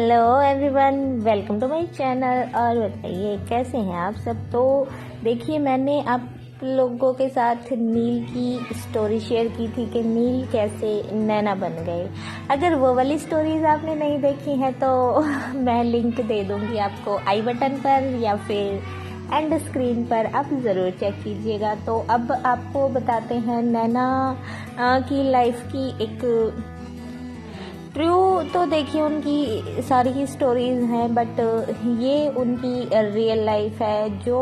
Hello everyone, welcome to my channel. और बताइए कैसे हैं आप सब। तो देखिए, मैंने आप लोगों के साथ नील की स्टोरी शेयर की थी कि नील कैसे नैना बन गए। अगर वो वाली स्टोरीज आपने नहीं देखी हैं तो मैं लिंक दे दूंगी आपको आई बटन पर या फिर एंड स्क्रीन पर, आप ज़रूर चेक कीजिएगा। तो अब आपको बताते हैं नैना की लाइफ की एक ट्रू। तो देखिए, उनकी सारी ही स्टोरीज हैं, बट ये उनकी रियल लाइफ है जो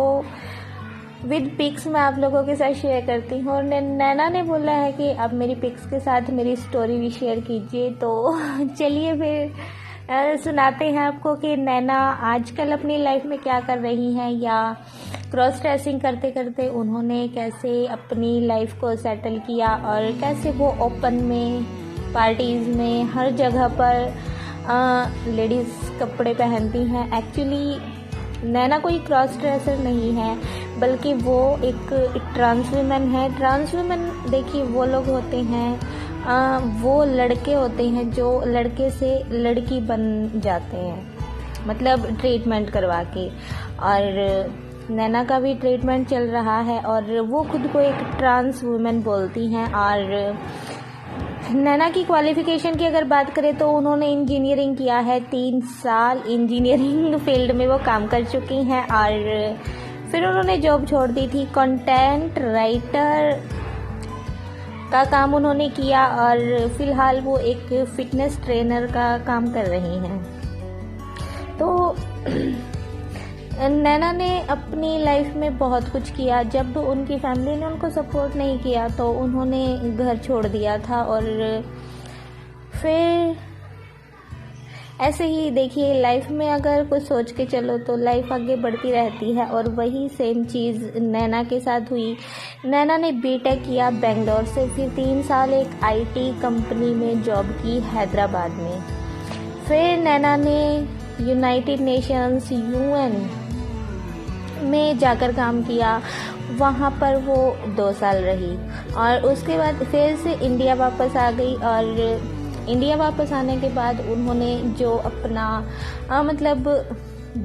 विद पिक्स मैं आप लोगों के साथ शेयर करती हूँ। और नैना ने बोला है कि अब मेरी पिक्स के साथ मेरी स्टोरी भी शेयर कीजिए। तो चलिए फिर सुनाते हैं आपको कि नैना आजकल अपनी लाइफ में क्या कर रही हैं, या क्रॉस ड्रेसिंग करते करते उन्होंने कैसे अपनी लाइफ को सेटल किया और कैसे वो ओपन में, पार्टीज़ में, हर जगह पर लेडीज़ कपड़े पहनती हैं। एक्चुअली नैना कोई क्रॉस ड्रेसर नहीं है, बल्कि वो एक ट्रांस वुमेन है। ट्रांस वुमेन देखिए वो लोग होते हैं, वो लड़के होते हैं जो लड़के से लड़की बन जाते हैं, मतलब ट्रीटमेंट करवा के। और नैना का भी ट्रीटमेंट चल रहा है और वो खुद को एक ट्रांस वुमेन बोलती हैं। और नैना की क्वालिफ़िकेशन की अगर बात करें तो उन्होंने इंजीनियरिंग किया है, 3 साल इंजीनियरिंग फील्ड में वो काम कर चुकी हैं। और फिर उन्होंने जॉब छोड़ दी थी, कंटेंट राइटर का काम उन्होंने किया और फिलहाल वो एक फिटनेस ट्रेनर का काम कर रही हैं। तो नैना ने अपनी लाइफ में बहुत कुछ किया। जब उनकी फैमिली ने उनको सपोर्ट नहीं किया तो उन्होंने घर छोड़ दिया था। और फिर ऐसे ही देखिए, लाइफ में अगर कुछ सोच के चलो तो लाइफ आगे बढ़ती रहती है। और वही सेम चीज़ नैना के साथ हुई। नैना ने बीटेक किया बेंगलोर से, फिर 3 साल एक आईटी कंपनी में जॉब की हैदराबाद में। फिर नैना ने यूनाइटेड नेशंस यूएन में जाकर काम किया, वहाँ पर वो 2 साल रही। और उसके बाद फिर से इंडिया वापस आ गई। और इंडिया वापस आने के बाद उन्होंने जो अपना मतलब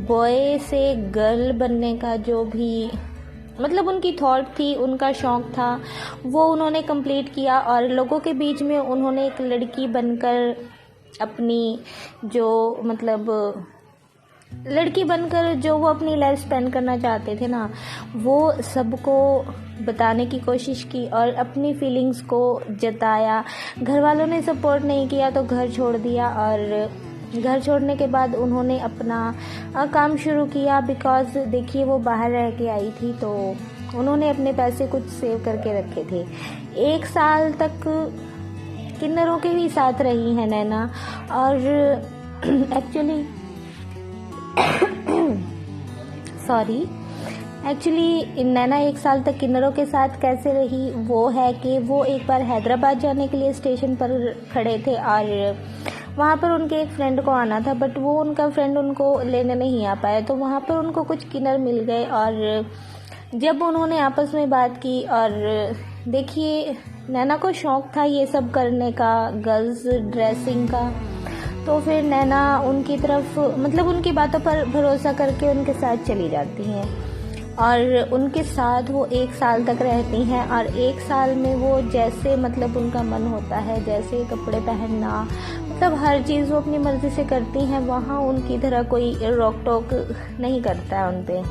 बॉय से गर्ल बनने का जो भी मतलब उनकी थॉट थी, उनका शौक़ था, वो उन्होंने कंप्लीट किया। और लोगों के बीच में उन्होंने एक लड़की बनकर अपनी जो मतलब लड़की बनकर जो वो अपनी लाइफ स्पेंड करना चाहते थे ना, वो सबको बताने की कोशिश की और अपनी फीलिंग्स को जताया। घर वालों ने सपोर्ट नहीं किया तो घर छोड़ दिया। और घर छोड़ने के बाद उन्होंने अपना काम शुरू किया, बिकॉज़ देखिए वो बाहर रह के आई थी तो उन्होंने अपने पैसे कुछ सेव करके रखे थे। 1 साल तक किन्नरों के ही साथ रही है नैना। और एक्चुअली नैना 1 साल तक किन्नरों के साथ कैसे रही, वो है कि वो एक बार हैदराबाद जाने के लिए स्टेशन पर खड़े थे और वहाँ पर उनके एक फ्रेंड को आना था, बट वो उनका फ्रेंड उनको लेने नहीं आ पाया। तो वहाँ पर उनको कुछ किन्नर मिल गए और जब उन्होंने आपस में बात की, और देखिए नैना को शौक़ था ये सब करने का, गर्ल्स ड्रेसिंग का। तो फिर नैना उनकी तरफ मतलब उनकी बातों पर भरोसा करके उनके साथ चली जाती हैं और उनके साथ वो 1 साल तक रहती हैं। और 1 साल में वो जैसे मतलब उनका मन होता है, जैसे कपड़े पहनना, मतलब हर चीज़ वो अपनी मर्ज़ी से करती हैं। वहाँ उनकी तरह कोई रोक टोक नहीं करता है उन पर।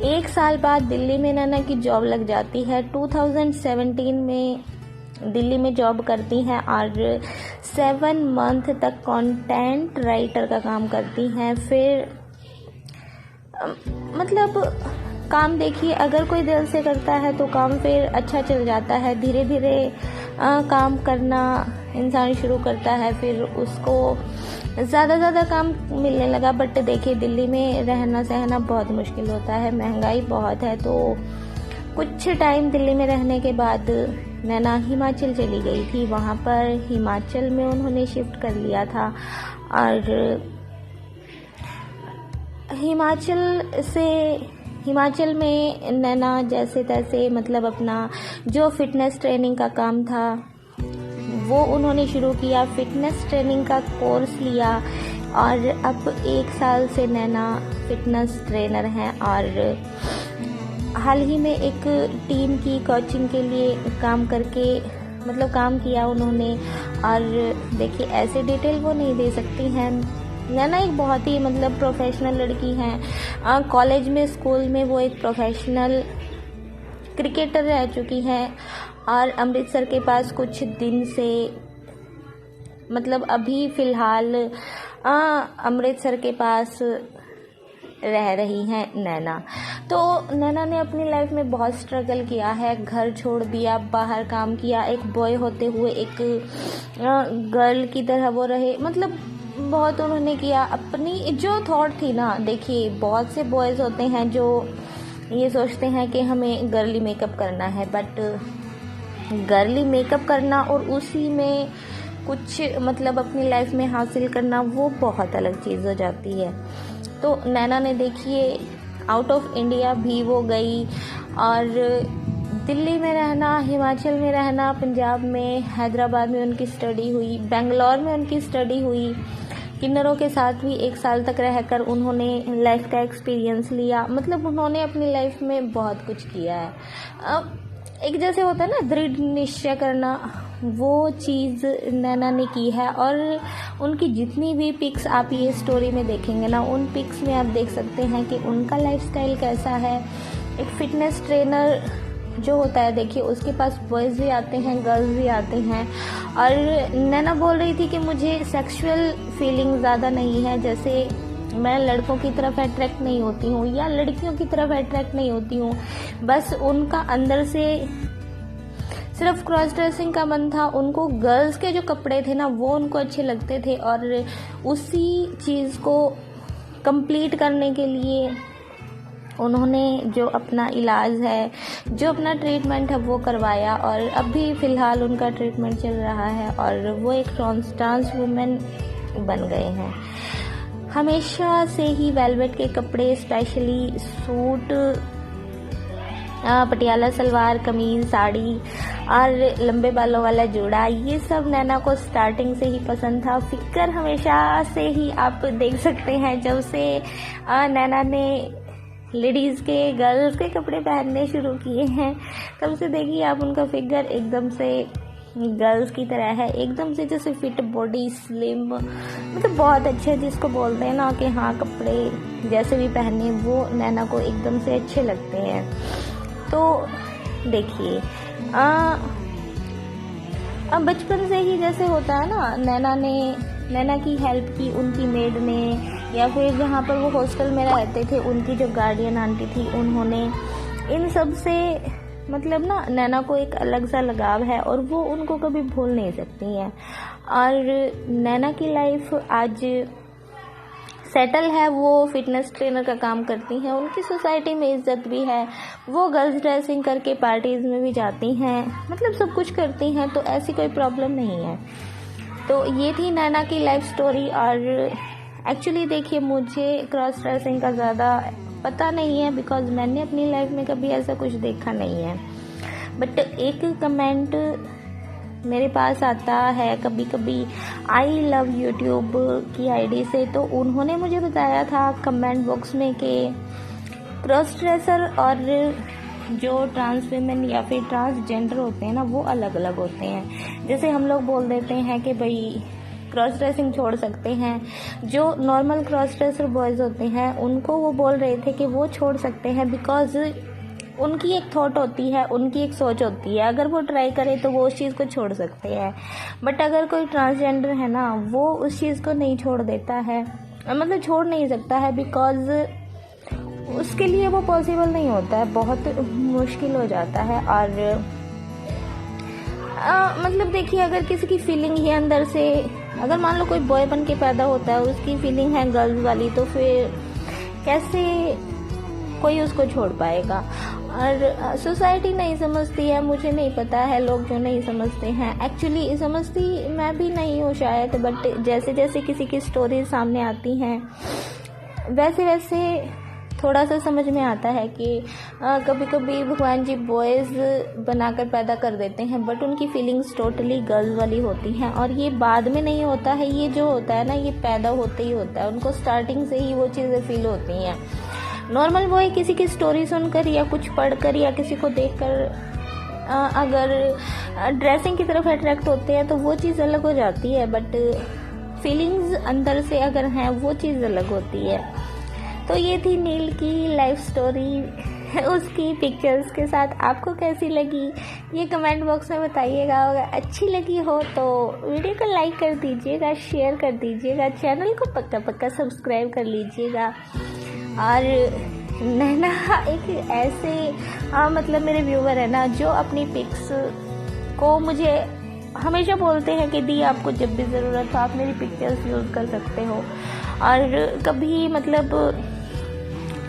1 साल बाद दिल्ली में नैना की जॉब लग जाती है। 2017 में दिल्ली में जॉब करती हैं और 7 मंथ तक कंटेंट राइटर का काम करती हैं। फिर मतलब काम देखिए, अगर कोई दिल से करता है तो काम फिर अच्छा चल जाता है। धीरे धीरे काम करना इंसान शुरू करता है, फिर उसको ज़्यादा काम मिलने लगा। बट देखिए, दिल्ली में रहना सहना बहुत मुश्किल होता है, महंगाई बहुत है। तो कुछ टाइम दिल्ली में रहने के बाद नैना हिमाचल चली गई थी। वहाँ पर हिमाचल में उन्होंने शिफ्ट कर लिया था और हिमाचल में नैना जैसे तैसे मतलब अपना जो फिटनेस ट्रेनिंग का काम था वो उन्होंने शुरू किया। फिटनेस ट्रेनिंग का कोर्स लिया, और अब 1 साल से नैना फिटनेस ट्रेनर हैं और हाल ही में एक टीम की कोचिंग के लिए काम किया उन्होंने। और देखिए ऐसे डिटेल वो नहीं दे सकती हैं। नैना एक बहुत ही प्रोफेशनल लड़की हैं। कॉलेज में, स्कूल में वो एक प्रोफेशनल क्रिकेटर रह चुकी हैं और अमृतसर के पास कुछ दिन से अभी फ़िलहाल अमृतसर के पास रह रही हैं नैना। तो नैना ने अपनी लाइफ में बहुत स्ट्रगल किया है, घर छोड़ दिया, बाहर काम किया, एक बॉय होते हुए एक गर्ल की तरह वो रहे, बहुत उन्होंने किया। अपनी जो थॉट थी ना, देखिए बहुत से बॉयज़ होते हैं जो ये सोचते हैं कि हमें गर्ली मेकअप करना है, बट गर्ली मेकअप करना और उसी में कुछ अपनी लाइफ में हासिल करना वो बहुत अलग चीज़ हो जाती है। तो नैना ने देखिए आउट ऑफ इंडिया भी वो गई और दिल्ली में रहना, हिमाचल में रहना, पंजाब में, हैदराबाद में उनकी स्टडी हुई, बेंगलोर में उनकी स्टडी हुई। किन्नरों के साथ भी 1 साल तक रहकर उन्होंने लाइफ का एक्सपीरियंस लिया। उन्होंने अपनी लाइफ में बहुत कुछ किया है। अब एक जैसे होता है ना दृढ़ निश्चय करना, वो चीज़ नैना ने की है। और उनकी जितनी भी पिक्स आप ये स्टोरी में देखेंगे ना, उन पिक्स में आप देख सकते हैं कि उनका लाइफस्टाइल कैसा है। एक फिटनेस ट्रेनर जो होता है, देखिए उसके पास बॉयज़ भी आते हैं, गर्ल्स भी आते हैं। और नैना बोल रही थी कि मुझे सेक्सुअल फीलिंग ज़्यादा नहीं है, जैसे मैं लड़कों की तरफ अट्रैक्ट नहीं होती हूँ या लड़कियों की तरफ अट्रैक्ट नहीं होती हूँ। बस उनका अंदर से सिर्फ क्रॉस ड्रेसिंग का मन था। उनको गर्ल्स के जो कपड़े थे ना, वो उनको अच्छे लगते थे और उसी चीज़ को कंप्लीट करने के लिए उन्होंने जो अपना इलाज है, जो अपना ट्रीटमेंट है वो करवाया। और अभी फ़िलहाल उनका ट्रीटमेंट चल रहा है और वो एक ट्रांस वुमेन बन गए हैं। हमेशा से ही वेलवेट के कपड़े, स्पेशली सूट, पटियाला सलवार कमीज, साड़ी और लंबे बालों वाला जोड़ा, ये सब नैना को स्टार्टिंग से ही पसंद था। फिकर हमेशा से ही आप देख सकते हैं, जब से नैना ने लेडीज़ के, गर्ल्स के कपड़े पहनने शुरू किए हैं, तब से देखिए आप उनका फिगर एकदम से गर्ल्स की तरह है, एकदम से जैसे फिट बॉडी, स्लिम, बहुत अच्छे, जिसको बोलते हैं ना कि हाँ कपड़े जैसे भी पहने वो नैना को एकदम से अच्छे लगते हैं। तो देखिए अब बचपन से ही जैसे होता है ना, नैना की हेल्प की उनकी मेड ने, या फिर जहाँ पर वो हॉस्टल में रहते थे उनकी जो गार्डियन आंटी थी उन्होंने, इन सब से नैना को एक अलग सा लगाव है और वो उनको कभी भूल नहीं सकती हैं। और नैना की लाइफ आज सेटल है, वो फिटनेस ट्रेनर का काम करती हैं, उनकी सोसाइटी में इज्जत भी है, वो गर्ल्स ड्रेसिंग करके पार्टीज़ में भी जाती हैं, सब कुछ करती हैं, तो ऐसी कोई प्रॉब्लम नहीं है। तो ये थी नैना की लाइफ स्टोरी। और एक्चुअली देखिए मुझे क्रॉस ड्रेसिंग का ज़्यादा पता नहीं है, बिकॉज़ मैंने अपनी लाइफ में कभी ऐसा कुछ देखा नहीं है। बट एक कमेंट मेरे पास आता है कभी कभी, आई लव यूट्यूब की आईडी से, तो उन्होंने मुझे बताया था कमेंट बॉक्स में कि क्रॉस ड्रेसर और जो ट्रांस वीमेन या फिर ट्रांसजेंडर होते हैं ना, वो अलग अलग होते हैं। जैसे हम लोग बोल देते हैं कि भाई क्रॉस ड्रेसिंग छोड़ सकते हैं, जो नॉर्मल क्रॉस ड्रेसर बॉयज़ होते हैं उनको वो बोल रहे थे कि वो छोड़ सकते हैं, बिकॉज़ उनकी एक थॉट होती है, उनकी एक सोच होती है, अगर वो ट्राई करे तो वो उस चीज़ को छोड़ सकते हैं। बट अगर कोई ट्रांसजेंडर है ना, वो उस चीज़ को नहीं छोड़ देता है, छोड़ नहीं सकता है, बिकॉज़ उसके लिए वो पॉसिबल नहीं होता है, बहुत मुश्किल हो जाता है। और देखिए अगर किसी की फीलिंग ही अंदर से, अगर मान लो कोई बॉय बन के पैदा होता है, उसकी फीलिंग है गर्ल्स वाली, तो फिर कैसे कोई उसको छोड़ पाएगा। और सोसाइटी नहीं समझती है, मुझे नहीं पता है लोग जो नहीं समझते हैं, एक्चुअली समझती मैं भी नहीं हूँ शायद, बट जैसे जैसे किसी की स्टोरी सामने आती हैं वैसे वैसे थोड़ा सा समझ में आता है कि कभी कभी भगवान जी बॉयज़ बनाकर पैदा कर देते हैं, बट उनकी फीलिंग्स टोटली गर्ल्स वाली होती हैं। और ये बाद में नहीं होता है, ये जो होता है ना, ये पैदा होते ही होता है। उनको स्टार्टिंग से ही वो चीज़ें फील होती हैं। नॉर्मल बॉय किसी की स्टोरी सुनकर या कुछ पढ़कर या किसी को देखकर अगर ड्रेसिंग की तरफ अट्रैक्ट होते हैं तो वो चीज़ अलग हो जाती है, बट फीलिंग्स अंदर से अगर हैं वो चीज़ अलग होती है। तो ये थी नील की लाइफ स्टोरी उसकी पिक्चर्स के साथ। आपको कैसी लगी ये कमेंट बॉक्स में बताइएगा। अगर अच्छी लगी हो तो वीडियो को लाइक कर दीजिएगा, शेयर कर दीजिएगा, चैनल को पक्का सब्सक्राइब कर लीजिएगा। और नैना एक ऐसे मतलब मेरे व्यूवर है ना, जो अपनी पिक्स को मुझे हमेशा बोलते हैं कि दी आपको जब भी ज़रूरत हो आप मेरी पिक्चर्स यूज़ कर सकते हो। और कभी मतलब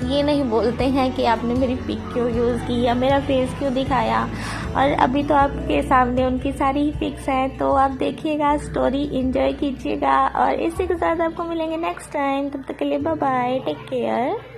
ये नहीं बोलते हैं कि आपने मेरी पिक क्यों यूज़ की या मेरा फेस क्यों दिखाया। और अभी तो आपके सामने उनकी सारी ही पिक्स हैं, तो आप देखिएगा, स्टोरी एंजॉय कीजिएगा। और इसी के साथ आपको मिलेंगे नेक्स्ट टाइम। तब तक के लिए बाय बाय, टेक केयर।